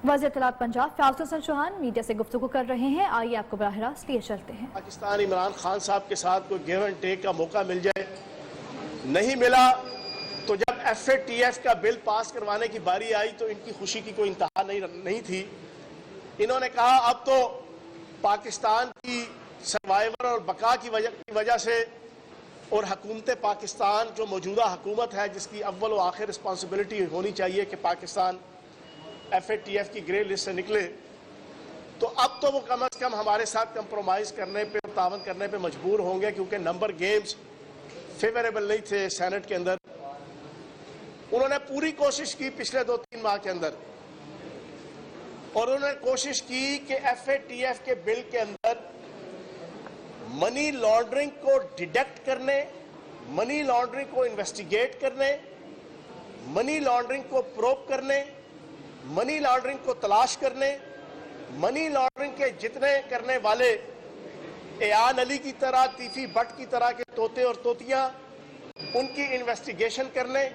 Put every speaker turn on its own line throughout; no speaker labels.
وزیر اطلاعات پنجاب فیاض حسن چوہان میڈیا سے گفتگو کر رہے ہیں. آئیے آپ کو براہ راست لیے چلتے ہیں.
پاکستان عمران خان صاحب کے ساتھ کوئی گیو اینڈ ٹیک کا موقع مل جائے, نہیں ملا تو جب FATF کا بل پاس کروانے کی باری آئی تو ان کی خوشی کی کوئی انتہا نہیں تھی. انہوں نے کہا اب تو پاکستان کی سروائیور اور بقا کی وجہ سے اور حکومت پاکستان جو موجودہ حکومت ہے جس کی اول و آخر رسپانسبلٹی ہونی چاہیے کہ پاکستان FATF کی گرے لسٹ سے نکلے, تو اب تو وہ کم از کم ہمارے ساتھ کمپرومائز کرنے پہ تعاون کرنے پہ مجبور ہوں گے, کیونکہ نمبر گیمز فیوریبل نہیں تھے سینٹ کے اندر. انہوں نے پوری کوشش کی پچھلے 2-3 ماہ کے اندر, اور انہوں نے کوشش کی کہ FATF کے بل کے اندر منی لانڈرنگ کو ڈیٹیکٹ کرنے, منی لانڈرنگ کو انویسٹیگیٹ کرنے, منی لانڈرنگ کو پروب کرنے, منی لانڈرنگ کو تلاش کرنے, منی لانڈرنگ کے جتنے کرنے والے ایان علی کی طرح, تیفی بٹ کی طرح کے طوطے اور طوطیاں, ان کی انویسٹیگیشن کرنے,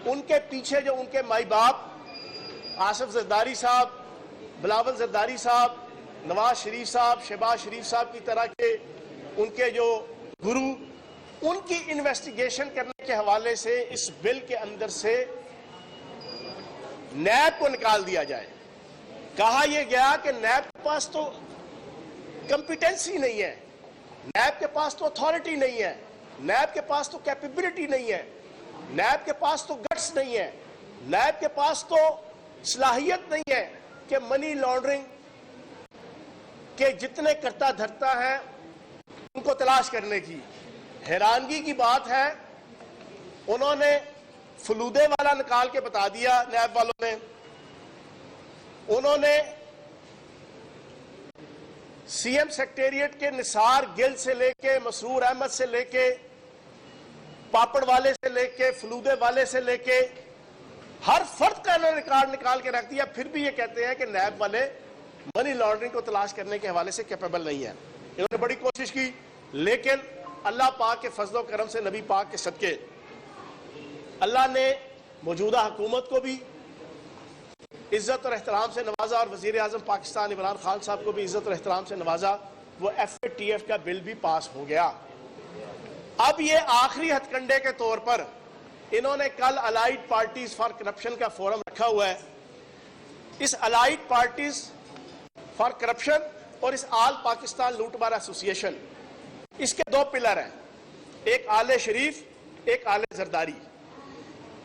ان کے پیچھے جو ان کے مائی باپ آصف زرداری صاحب, بلاول زرداری صاحب, نواز شریف صاحب, شہباز شریف صاحب کی طرح کے ان کے جو گرو, ان کی انویسٹیگیشن کرنے کے حوالے سے اس بل کے اندر سے نیب کو نکال دیا جائے. کہا یہ گیا کہ نیب کے پاس تو کمپیٹنسی نہیں ہے, نیب کے پاس تو اتھارٹی نہیں ہے, نیب کے پاس تو کیپیبلٹی نہیں ہے, نیب کے پاس تو گٹس نہیں ہے, نیب کے پاس تو صلاحیت نہیں ہے کہ منی لانڈرنگ کے جتنے کرتا دھرتا ہیں ان کو تلاش کرنے کی. حیرانگی کی بات ہے انہوں نے فلودے والا نکال کے بتا دیا نیب والوں نے. انہوں نے CM سیکریٹریٹ کے نثار گل سے لے کے, مسرور احمد سے لے کے, پاپڑ والے سے لے کے, فلودے والے سے لے کے ہر فرد کا انہوں نے ریکارڈ نکال کے رکھ دیا. پھر بھی یہ کہتے ہیں کہ نیب والے منی لانڈرنگ کو تلاش کرنے کے حوالے سے کیپیبل نہیں ہے. انہوں نے بڑی کوشش کی, لیکن اللہ پاک کے فضل و کرم سے, نبی پاک کے صدقے, اللہ نے موجودہ حکومت کو بھی عزت اور احترام سے نوازا اور وزیر اعظم پاکستان عمران خان صاحب کو بھی عزت اور احترام سے نوازا. وہ FATF کا بل بھی پاس ہو گیا. اب یہ آخری ہتھ کنڈے کے طور پر انہوں نے کل الائیڈ پارٹیز فار کرپشن کا فورم رکھا ہوا ہے. اس الائیڈ پارٹیز فار کرپشن اور اس آل پاکستان لوٹ مار ایسوسی ایشن, اس کے 2 پلر ہیں, ایک آل شریف, ایک آل زرداری.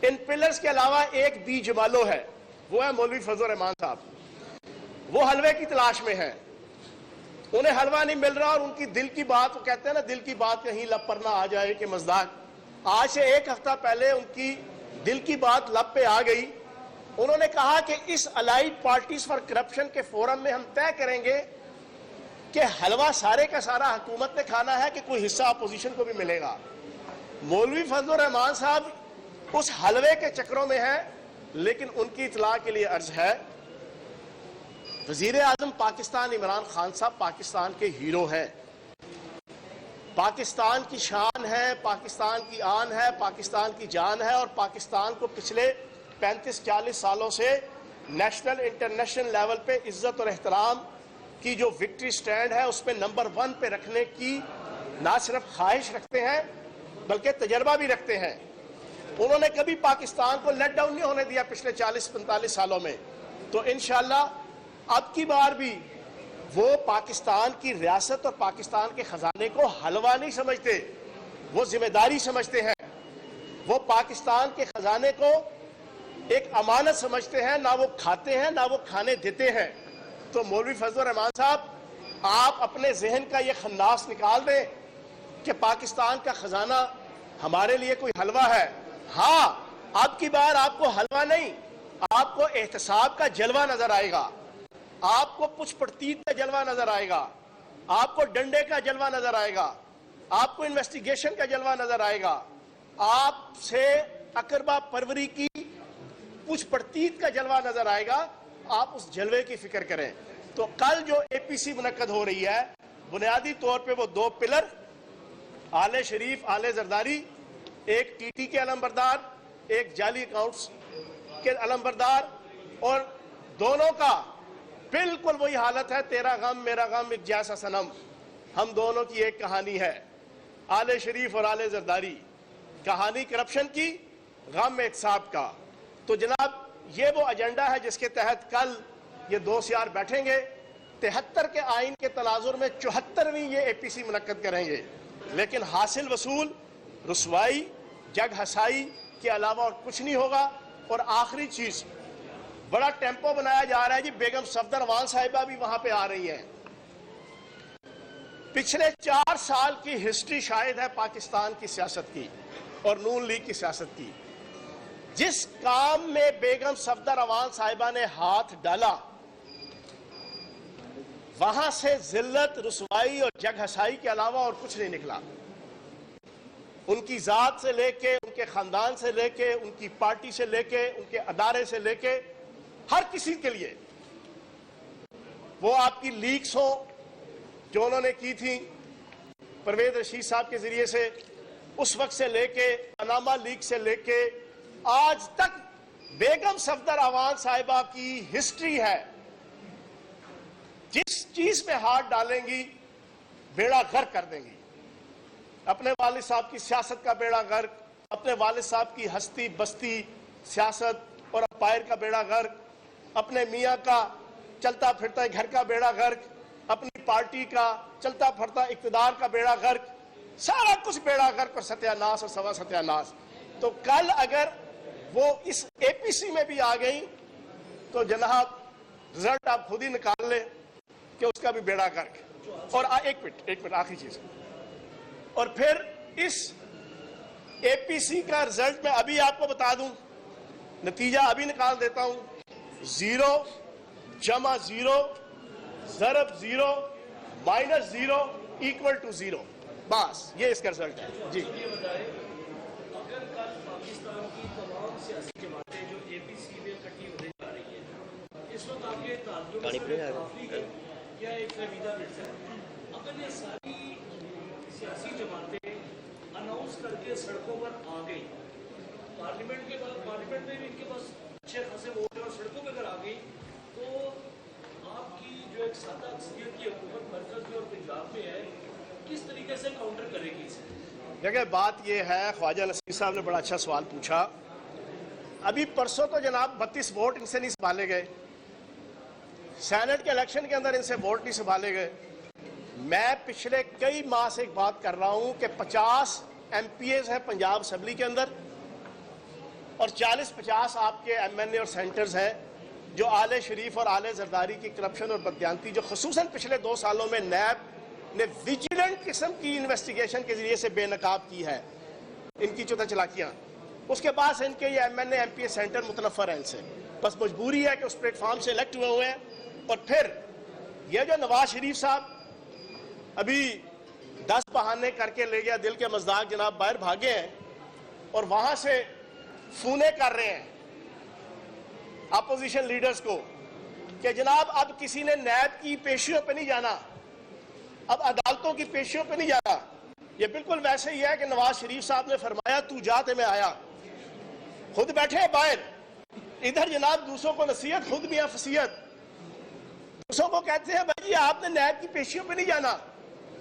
ان پلرز کے علاوہ ایک بی جمالو ہے, وہ ہے مولوی فضل الرحمان صاحب. وہ حلوے کی تلاش میں ہیں, انہیں حلوہ نہیں مل رہا, اور ان کی دل کی بات, وہ کہتے ہیں نا دل کی بات کہیں لب پر نہ آ جائے کہ مزداق. آج سے 1 ہفتہ پہلے ان کی دل کی بات لب پہ آ گئی. انہوں نے کہا کہ اس الائیڈ پارٹیز فار کرپشن کے فورم میں ہم طے کریں گے کہ حلوہ سارے کا سارا حکومت نے کھانا ہے کہ کوئی حصہ اپوزیشن کو بھی ملے گا. مولوی فضل الرحمان صاحب اس حلوے کے چکروں میں ہیں, لیکن ان کی اطلاع کے لیے عرض ہے, وزیر اعظم پاکستان عمران خان صاحب پاکستان کے ہیرو ہیں, پاکستان کی شان ہے, پاکستان کی آن ہے, پاکستان کی جان ہے, اور پاکستان کو پچھلے 35-40 سالوں سے نیشنل انٹرنیشنل لیول پہ عزت اور احترام کی جو وکٹری سٹینڈ ہے اس پہ نمبر 1 پہ رکھنے کی نہ صرف خواہش رکھتے ہیں بلکہ تجربہ بھی رکھتے ہیں. انہوں نے کبھی پاکستان کو لیٹ ڈاؤن نہیں ہونے دیا پچھلے 40-45 سالوں میں. تو انشاءاللہ اب کی بار بھی وہ پاکستان کی ریاست اور پاکستان کے خزانے کو حلوہ نہیں سمجھتے, وہ ذمہ داری سمجھتے ہیں. وہ پاکستان کے خزانے کو ایک امانت سمجھتے ہیں, نہ وہ کھاتے ہیں نہ وہ کھانے دیتے ہیں. تو مولوی فضل الرحمان صاحب, آپ اپنے ذہن کا یہ خناس نکال دیں کہ پاکستان کا خزانہ ہمارے لیے کوئی حلوہ ہے. ہاں, اب کی بار آپ کو حلوہ نہیں, آپ کو احتساب کا جلوہ نظر آئے گا, آپ کو پچھ پڑتیت کا جلوہ نظر آئے گا, آپ کو ڈنڈے کا جلوہ نظر آئے گا, آپ کو انویسٹیگیشن کا جلوہ نظر آئے گا, آپ سے اقربا پروری کی پچھ پڑتیت کا جلوہ نظر آئے گا. آپ اس جلوے کی فکر کریں. تو کل جو APC منعقد ہو رہی ہے, بنیادی طور پہ وہ 2 پلر, آل شریف, آل زرداری, ایک TT کے علمبردار, ایک جعلی اکاؤنٹس کے علمبردار, اور دونوں کا बिल्कुल वही हालत है, तेरा गम मेरा गम एक जैसा सनम, हम दोनों की एक कहानी है। आले शरीफ और आले जरदारी, कहानी करप्शन की, गम एक साहब का। तो जनाब ये वो एजेंडा है जिसके तहत कल ये दो सियार बैठेंगे। 73 के आइन के तनाजुर में 74वीं ये APC मुनक्कद करेंगे, लेकिन हासिल वसूल, रुसवाई, जग हसाई के अलावा और कुछ नहीं होगा। और आखिरी चीज, बड़ा टेम्पो बनाया जा रहा है जी, बेगम सफदर अवान साहिबा भी वहां पे आ रही हैं। पिछले 4 साल की हिस्ट्री शायद है पाकिस्तान की सियासत की और नून लीग की सियासत की। जिस काम में बेगम सफदर अवान साहिबा ने हाथ डाला, वहां से जिल्लत, रुसवाई और जग हसाई के अलावा और कुछ नहीं निकला। उनकी जात से लेके, उनके खानदान से लेके, उनकी पार्टी से लेके, उनके अदारे से लेके, हर किसी के लिए, वो आपकी लीक्स हो जो उन्होंने की थी परवेज रशीद साहब के जरिए से, उस वक्त से लेके पनामा लीक से लेके आज तक बेगम सफदर अवान साहिबा की हिस्ट्री है। जिस चीज में हाथ डालेंगी बेड़ा गर्क कर देंगी। अपने वालिद साहब की सियासत का बेड़ा गर्क, अपने वालिद साहब की हस्ती बस्ती सियासत और अपायर का बेड़ा गर्क, अपने मियाँ का चलता फिरता घर का बेड़ा गर्क, अपनी पार्टी का चलता फिरता इक्तदार का बेड़ा गर्क, सारा कुछ बेड़ा गर्क और सत्यानाश और सवा सत्यानाश। तो कल अगर वो इस APC में भी आ गई तो जनाब रिजल्ट आप खुद ही निकाल ले कि उसका भी बेड़ा गर्क। और एक मिनट आखिरी चीज, और फिर इस APC का रिजल्ट मैं अभी आपको बता दूं, नतीजा अभी निकाल देता हूं। 0 जमा 0 ज़रब 0 माइनस 0 इक्वल टू 0। बस ये इसका रिजल्ट है जी।
अगर कल पाकिस्तान की तमाम सियासी जमातें जो APC में इकट्ठी होने जा रही है, इस वक्त आपके ताल्लुक से काफी है या एक फहमीदा मिर्जा है, अगर ये सारी सियासी जमातें अनाउंस करके सड़कों पर आ गई, पार्लियामेंट के बाद पार्लियामेंट में भी इनके पास अच्छे खासे वोट और सड़कों पर अगर आ गई, तो आपकी जो एक सादा अक्सरियत की हुकूमत मरकज में और पंजाब में है, किस तरीके से काउंटर करेगी इसे?
देखिए बात यह है, ख्वाजा नसीर साहब ने बड़ा अच्छा सवाल पूछा। अभी परसों तो जनाब 32 वोट इनसे नहीं संभाले गए, सेनेट के इलेक्शन के अंदर इनसे वोट नहीं संभाले गए। मैं पिछले कई माह से एक बात कर रहा हूं कि 50 MPAs हैं पंजाब असेंबली के अंदर और 40-50 आपके MNA और सेंटर्स हैं जो आले शरीफ और आले जरदारी की करप्शन और बदयांती, जो खसूसन पिछले 2 सालों में नैब ने विजिलेंट किस्म की इन्वेस्टिगेशन के जरिए से बेनकाब की है, इनकी चौथा चलाकियां। उसके बाद से इनके ये MNA MPA सेंटर मुतनफर हैं इनसे, बस मजबूरी है कि उस प्लेटफॉर्म से इलेक्ट हुए हुए हैं। और फिर ये जो नवाज शरीफ साहब अभी 10 बहाने करके ले गया, दिल के मजदाक जनाब बाहर भागे हैं और वहां से फूने कर रहे हैं अपोजिशन लीडर्स को कि जनाब अब किसी ने नैब की पेशियों पे नहीं जाना, अब अदालतों की पेशियों पे नहीं जाना। ये बिल्कुल वैसे ही है कि नवाज शरीफ साहब ने फरमाया तू जाते में आया, खुद बैठे बाहर, इधर जनाब दूसरों को नसीहत, खुद भी फसीयत। दूसरों को कहते हैं भाई आपने नैब की पेशियों पे नहीं जाना,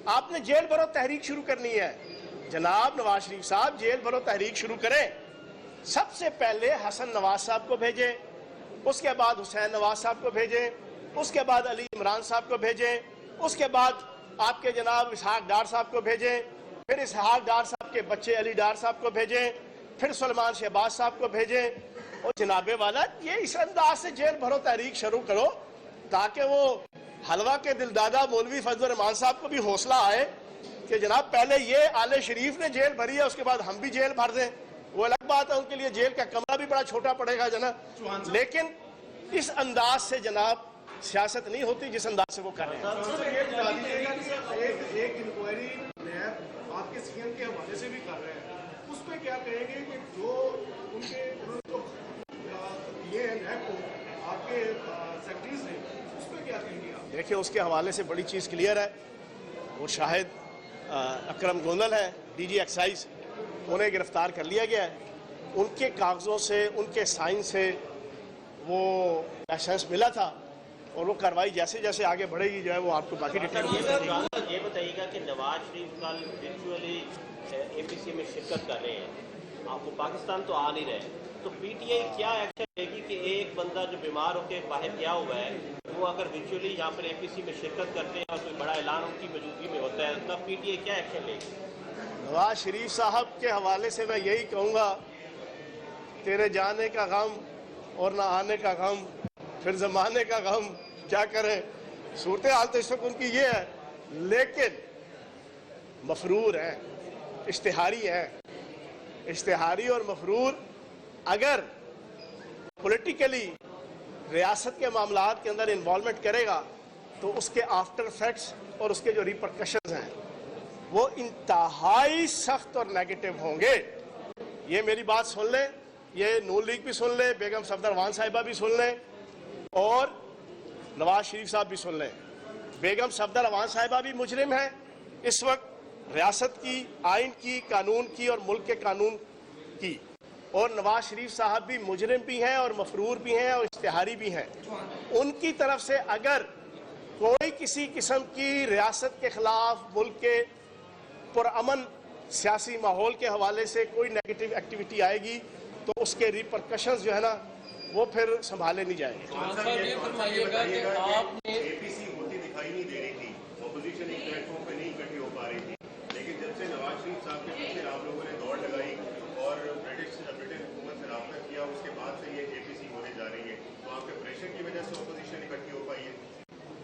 आपने जेल भरो तहरीक शुरू करनी है। जनाब नवाज शरीफ साहब जेल भरो तहरीक शुरू करें, सबसे पहले हसन नवाज साहब को भेजें, उसके बाद हुसैन नवाज साहब को भेजें, उसके बाद अली इमरान साहब को भेजें, उसके बाद आपके जनाब इसहाक डार साहब को भेजें, फिर इसहाक डार साहब के बच्चे अली डार साहब को भेजें, फिर सलमान शहबाज साहब को भेजें। और जनाबे वाला ये इस अंदाज से जेल भरो तहरीक शुरू करो ताकि वो हलवा के दिलदादा मौलवी फजल रहमान साहब को भी हौसला आए कि जनाब पहले ये आले शरीफ ने जेल भरी है, उसके बाद हम भी जेल भर दें। वो अलग बात है, उनके लिए जेल का कमरा भी बड़ा छोटा पड़ेगा जनाब, लेकिन इस अंदाज से जनाब सियासत नहीं होती जिस अंदाज से वो कर रहे हैं।
एक इंक्वायरी नैब आपके सीएम के हवाले से भी कर रहे हैं, उस पर क्या कहेंगे कि जो उनके ये नैब को आपके सेक्रेटरीज ने, उस पर क्या कहेंगे आप?
देखिए उसके हवाले से बड़ी चीज़ क्लियर है, वो शाहिद अकरम गोंदल है DG एक्साइज, उन्हें गिरफ्तार कर लिया गया है। उनके कागज़ों से, उनके साइन से वो लाइसेंस मिला था, اور وہ कार्रवाई जैसे जैसे आगे बढ़ेगी जो है वो आपको बाकी डिटेल
ये बताइएगा कि नवाज शरीफ कल वर्चुअली एपीसी में शिरकत कर रहे हैं, आपको पाकिस्तान तो आ नहीं रहे, तो पीटीआई क्या एक्शन लेगी कि एक बंदा जो बीमार होकर बाहर गया हुआ है वो अगर वर्चुअली यहाँ पर एपीसी में शिरकत करते हैं और कोई बड़ा ऐलान उनकी मौजूदगी में होता है, तब पीटीआई क्या एक्शन लेगी?
नवाज शरीफ साहब के हवाले से मैं यही कहूँगा, तेरे जाने का गम और ना आने का गम, फिर ज़माने का गम, क्या करें। सूरत हाल तो इस वक्त उनकी ये है, लेकिन मफरूर हैं, इश्तिहारी और मफरूर अगर पॉलिटिकली रियासत के मामलात के अंदर इन्वॉल्वमेंट करेगा तो उसके आफ्टर इफेक्ट्स और उसके जो रिपरकशंस हैं वो इंतहाई सख्त और नेगेटिव होंगे। ये मेरी बात सुन लें, ये नून लीग भी सुन लें, बेगम सफदरवान साहिबा भी सुन लें और नवाज शरीफ साहब भी सुन लें। बेगम सफदरवान साहिबा भी मुजरिम हैं इस वक्त, रियासत की, आइन की, कानून की और मुल्क के कानून की, और नवाज शरीफ साहब भी मुजरिम भी हैं और मफरूर भी हैं और इश्तिहारी भी हैं। उनकी तरफ से अगर कोई किसी किस्म की रियासत के खिलाफ, मुल्क के पुरअमन सियासी माहौल के हवाले से कोई नेगेटिव एक्टिविटी आएगी तो उसके रिपरकशंस जो है ना वो फिर संभाले नहीं जाएंगे।
एपीसी होती दिखाई नहीं दे रही थी, ऑपोजिशन एक प्लेटफॉर्म पे नहीं इकट्ठी हो पा रही थी, लेकिन जब से नवाज शरीफ साहब के पीछे आप लोगों ने दौड़ लगाई और ब्रिटिश हुकूमत से रब्ता किया, उसके बाद से ये एपीसी होने जा रही है, तो आपके प्रेशर की वजह से ऑपोजिशन इकट्ठी हो पाई है?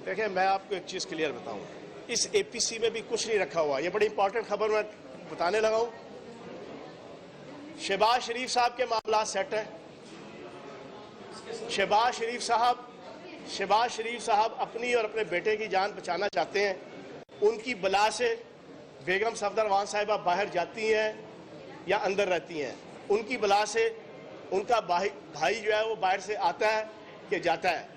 देखिए, मैं आपको एक चीज़ क्लियर बताऊं, इस एपीसी में भी कुछ नहीं रखा हुआ। ये बड़ी इंपॉर्टेंट खबर मैं बताने लगा हूं। शहबाज शरीफ साहब के मामला सेट हैं। शहबाज शरीफ साहब अपनी और अपने बेटे की जान बचाना चाहते हैं। उनकी बला से बेगम सफदरवान साहिबा बाहर जाती हैं या अंदर रहती हैं, उनकी बला से उनका भाई जो है वो बाहर से आता है कि जाता है।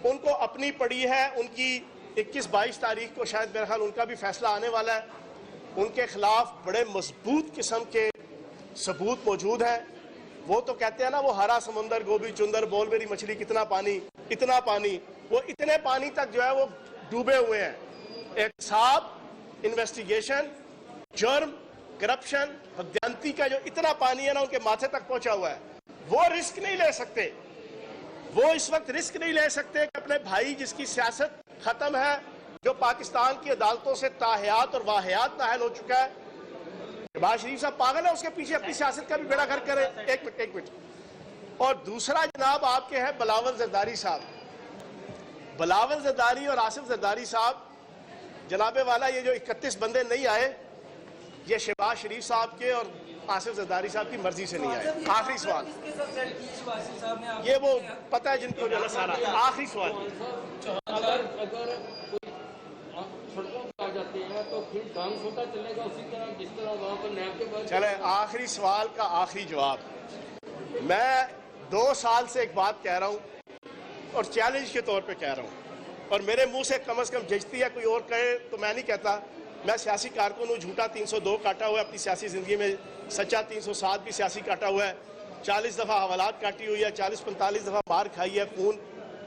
उनको अपनी पड़ी है, उनकी 21-22 तारीख को शायद मेरे ख्याल उनका भी फैसला आने वाला है। उनके खिलाफ बड़े मजबूत किस्म के सबूत मौजूद हैं। वो तो कहते हैं ना, वो हरा समंदर गोभी चुंदर बोल मेरी मछली कितना पानी, इतना पानी, वो इतने पानी तक जो है वो डूबे हुए हैं। एहतसाब, इन्वेस्टिगेशन, जुर्म, करप्शन, बदयांती का जो इतना पानी है ना उनके माथे तक पहुंचा हुआ है। वो रिस्क नहीं ले सकते, वो इस वक्त रिस्क नहीं ले सकते कि अपने भाई जिसकी सियासत खत्म है, जो पाकिस्तान की अदालतों से ताहयात और वाहियात नाहल हो चुका है। शहबाज शरीफ साहब पागल है, उसके पीछे अपनी सियासत का भी बेड़ा गर्क करे। एक मिनट। और दूसरा जनाब आपके हैं बिलावल जरदारी साहब। बिलावल जरदारी और आसिफ जरदारी साहब, जनाबे वाला ये जो 31 बंदे नहीं आए, ये शहबाज शरीफ साहब के और आसिफ जरदारी साहब की मर्जी से नहीं आए। आखिरी सवाल, ये वो पता है जिनको जो है सारा। आखिरी सवाल,
जाते हैं तो फिर काम होता चलेगा उसी तरह जिस तरह वहाँ पर नैब के बाद।
चले, आखिरी सवाल का आखिरी जवाब। मैं 2 साल से एक बात कह रहा हूँ और चैलेंज के तौर पे कह रहा हूँ, और मेरे मुंह से कम जचती है, कोई और कहे तो मैं नहीं कहता। मैं सियासी कारकुन हूँ, झूठा 302 काटा हुआ है अपनी सियासी ज़िंदगी में, सच्चा 307 भी सियासी काटा हुआ है, 40 दफ़ा हवालात काटी हुई है, 40-45 दफ़ा मार खाई है, खून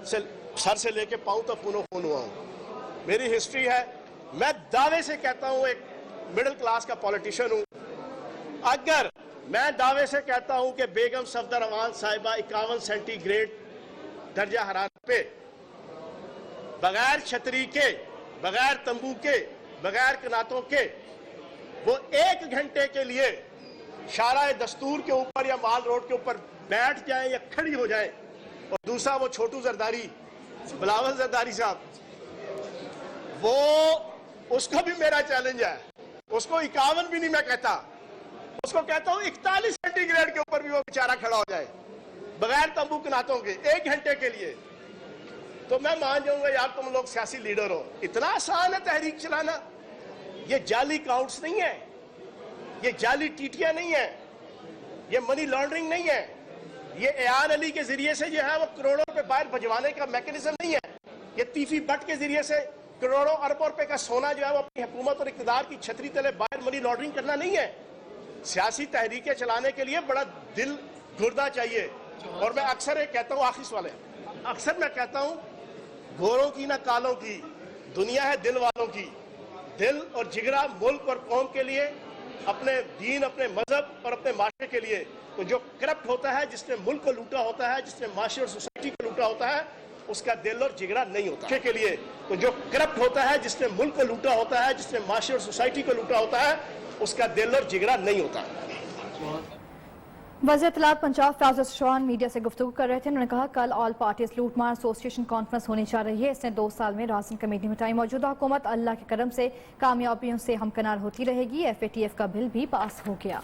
से सर से लेके पाँव तक खूनो खून हुआ हूँ। मेरी हिस्ट्री है। मैं दावे से कहता हूँ, एक मिडिल क्लास का पॉलिटिशियन हूँ, अगर मैं दावे से कहता हूँ कि बेगम सफदरवान साहिबा 51 सेंटीग्रेड दर्जा हरारत पे बगैर छतरी के, बगैर तंबू के, बगैर कनातों के वो 1 घंटे के लिए शाराए दस्तूर के ऊपर या माल रोड के ऊपर बैठ जाएं या खड़ी हो जाएं। और दूसरा वो छोटू जरदारी, बिलावल जरदारी साहब, वो उसको भी मेरा चैलेंज है। उसको 51 भी नहीं मैं कहता, उसको कहता हूँ 41 सेंटीग्रेड के ऊपर भी वो बेचारा खड़ा हो जाए बगैर तंबू कनातों के 1 घंटे के लिए, तो मैं मान जाऊंगा यार तुम लोग सियासी लीडर हो। इतना आसान है तहरीक चलाना। ये जाली काउंट्स नहीं है, ये जाली टीटियां नहीं है, ये मनी लॉन्ड्रिंग नहीं है, ये एआन अली के जरिए से जो है वो करोड़ों रुपए बाहर भिजवाने का मैकेनिज्म नहीं है, ये तीफी बट के जरिए से करोड़ों अरबों रुपए का सोना जो है वो अपनी हुकूमत और इक़्तिदार की छतरी तले बाहर मनी लॉन्ड्रिंग करना नहीं है। सियासी तहरीकें चलाने के लिए बड़ा दिल गुर्दा चाहिए। और मैं अक्सर कहता हूँ, आखिरी सवाल है, अक्सर मैं कहता हूँ गोरों की ना कालों की, दुनिया है दिल वालों की। दिल और जिगरा मुल्क और कौम के लिए, अपने दीन, अपने मजहब और अपने माशरे के लिए। तो जो करप्ट होता है, जिसने मुल्क को लूटा होता है, जिसने माशरे और सोसाइटी को लूटा होता है, उसका दिल और जिगरा नहीं होता के लिए। तो जो करप्ट होता है, जिसने मुल्क को लूटा होता है, जिसने माशरे और सोसाइटी को लूटा होता है, उसका दिल और जिगरा नहीं होता।
वज़ीर इत्तलात पंजाब फयाज चौहान मीडिया से गुफ्तगू कर रहे थे। उन्होंने कहा कल ऑल पार्टीज लूटमार एसोसिएशन कॉन्फ्रेंस होने जा रही है। इसने 2 साल में राशन कमेटी मिटाई। मौजूदा हुकूमत अल्लाह के करम से कामयाबियों से हमकनार होती रहेगी। FATF का बिल भी पास हो गया।